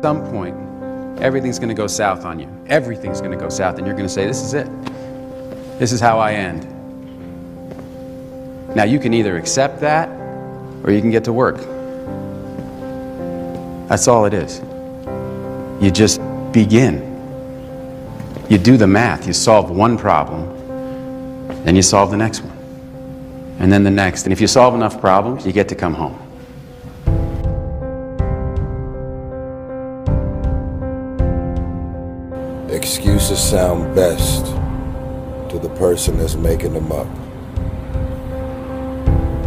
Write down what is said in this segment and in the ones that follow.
some point, everything's going to go south on you. Everything's going to go south, and you're going to say, this is it. This is how I end. Now, you can either accept that, or you can get to work. That's all it is. You just begin. You do the math. You solve one problem, then you solve the next one, and then the next. And if you solve enough problems, you get to come home. Excuses sound best to the person that's making them up.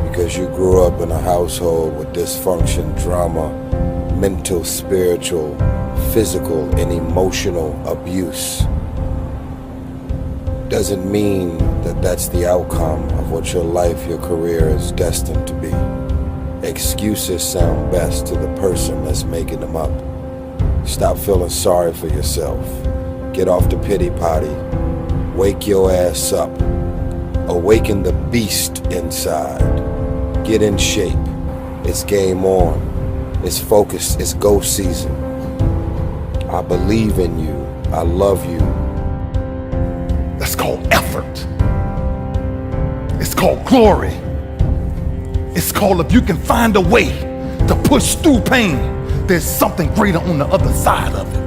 Because you grew up in a household with dysfunction, drama, mental, spiritual, physical, and emotional abuse. Doesn't mean that that's the outcome of what your life, your career is destined to be. Excuses sound best to the person that's making them up. Stop feeling sorry for yourself. Get off the pity potty. Wake your ass up. Awaken the beast inside. Get in shape. It's game on. It's focused. It's go season. I believe in you. I love you. That's called effort. It's called glory. It's called if you can find a way to push through pain, there's something greater on the other side of it.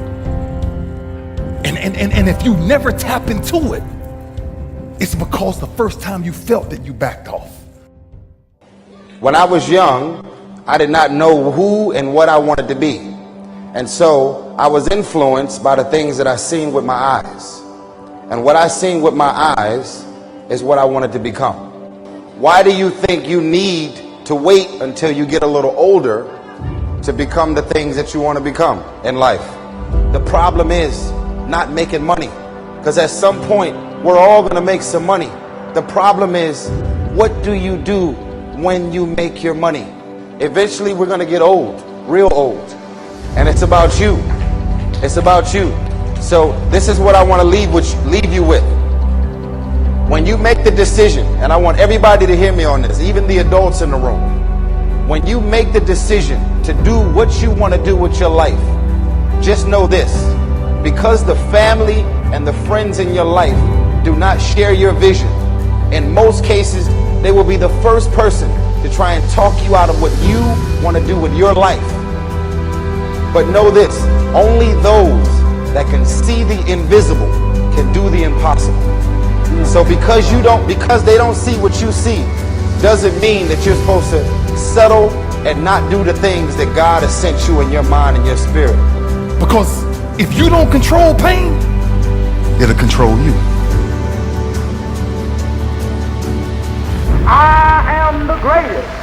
And if you never tap into it, it's because the first time you felt it, you backed off. When I was young, I did not know who and what I wanted to be. And so I was influenced by the things that I seen with my eyes. And what I seen with my eyes is what I wanted to become. Why do you think you need to wait until you get a little older to become the things that you want to become in life? The problem is not making money, because at some point we're all going to make some money. The problem is, what do you do when you make your money? Eventually we're going to get old, real old, and it's about you. It's about you. So this is what I want to leave you with. When you make the decision, and I want everybody to hear me on this, even the adults in the room, when you make the decision to do what you want to do with your life, just know this: because the family and the friends in your life do not share your vision, in most cases they will be the first person to try and talk you out of what you want to do with your life. But know this: only those that can see the invisible can do the impossible. So because they don't see what you see, doesn't mean that you're supposed to settle and not do the things that God has sent you in your mind and your spirit. Because if you don't control pain, it'll control you. I am the greatest.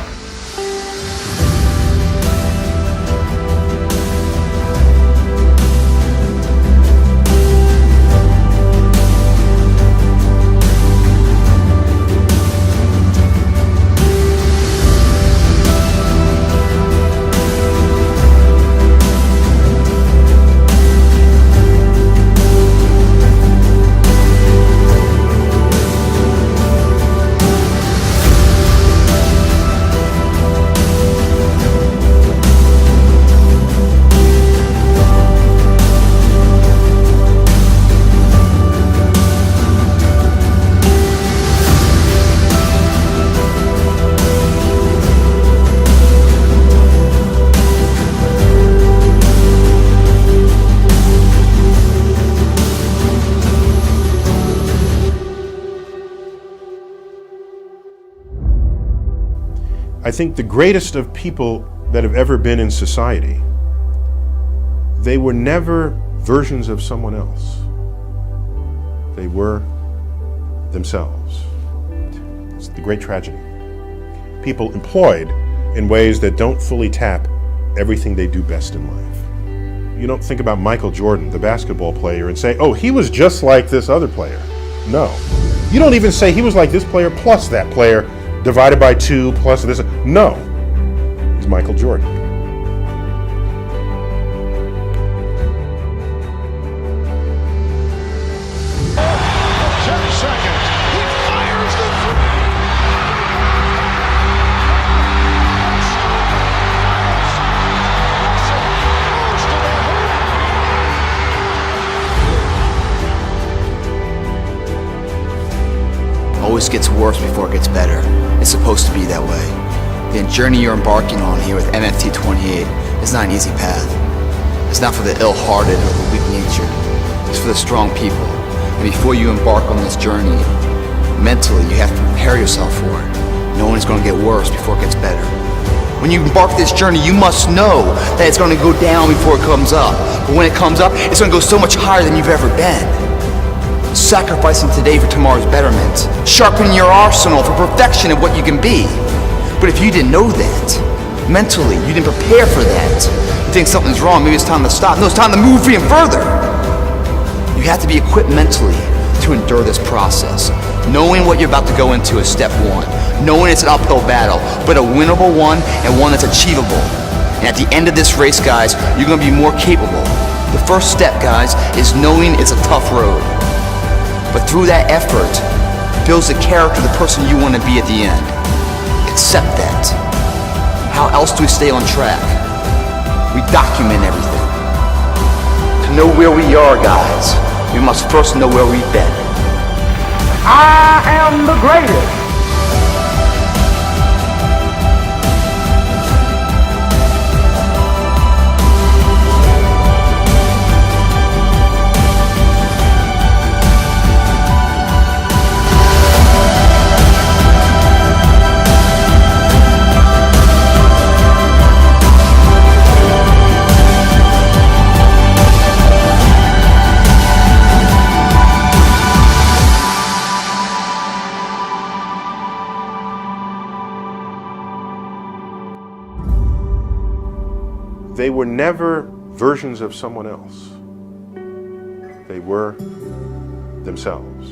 I think the greatest of people that have ever been in society, they were never versions of someone else. They were themselves. It's the great tragedy. People employed in ways that don't fully tap everything they do best in life. You don't think about Michael Jordan, the basketball player, and say, oh, he was just like this other player. No. You don't even say he was like this player plus that player divided by 2 plus this. No. He's Michael Jordan. always gets worse before it gets better. It's supposed to be that way. The journey you're embarking on here with MFT 28 is not an easy path. It's not for the ill-hearted or the weak-natured. It's for the strong people. And before you embark on this journey, mentally you have to prepare yourself for it, knowing it's going to get worse before it gets better. When you embark this journey, you must know that it's going to go down before it comes up. But when it comes up, it's going to go so much higher than you've ever been. Sacrificing today for tomorrow's betterment. Sharpening your arsenal for perfection of what you can be. But if you didn't know that, mentally, you didn't prepare for that, you think something's wrong, maybe it's time to stop. No, it's time to move even further. You have to be equipped mentally to endure this process. Knowing what you're about to go into is step one. Knowing it's an uphill battle, but a winnable one and one that's achievable. And at the end of this race, guys, you're going to be more capable. The first step, guys, is knowing it's a tough road. But through that effort, builds the character of the person you want to be at the end. Accept that. How else do we stay on track? We document everything. To know where we are, guys, we must first know where we've been. I am the greatest. They were never versions of someone else. They were themselves.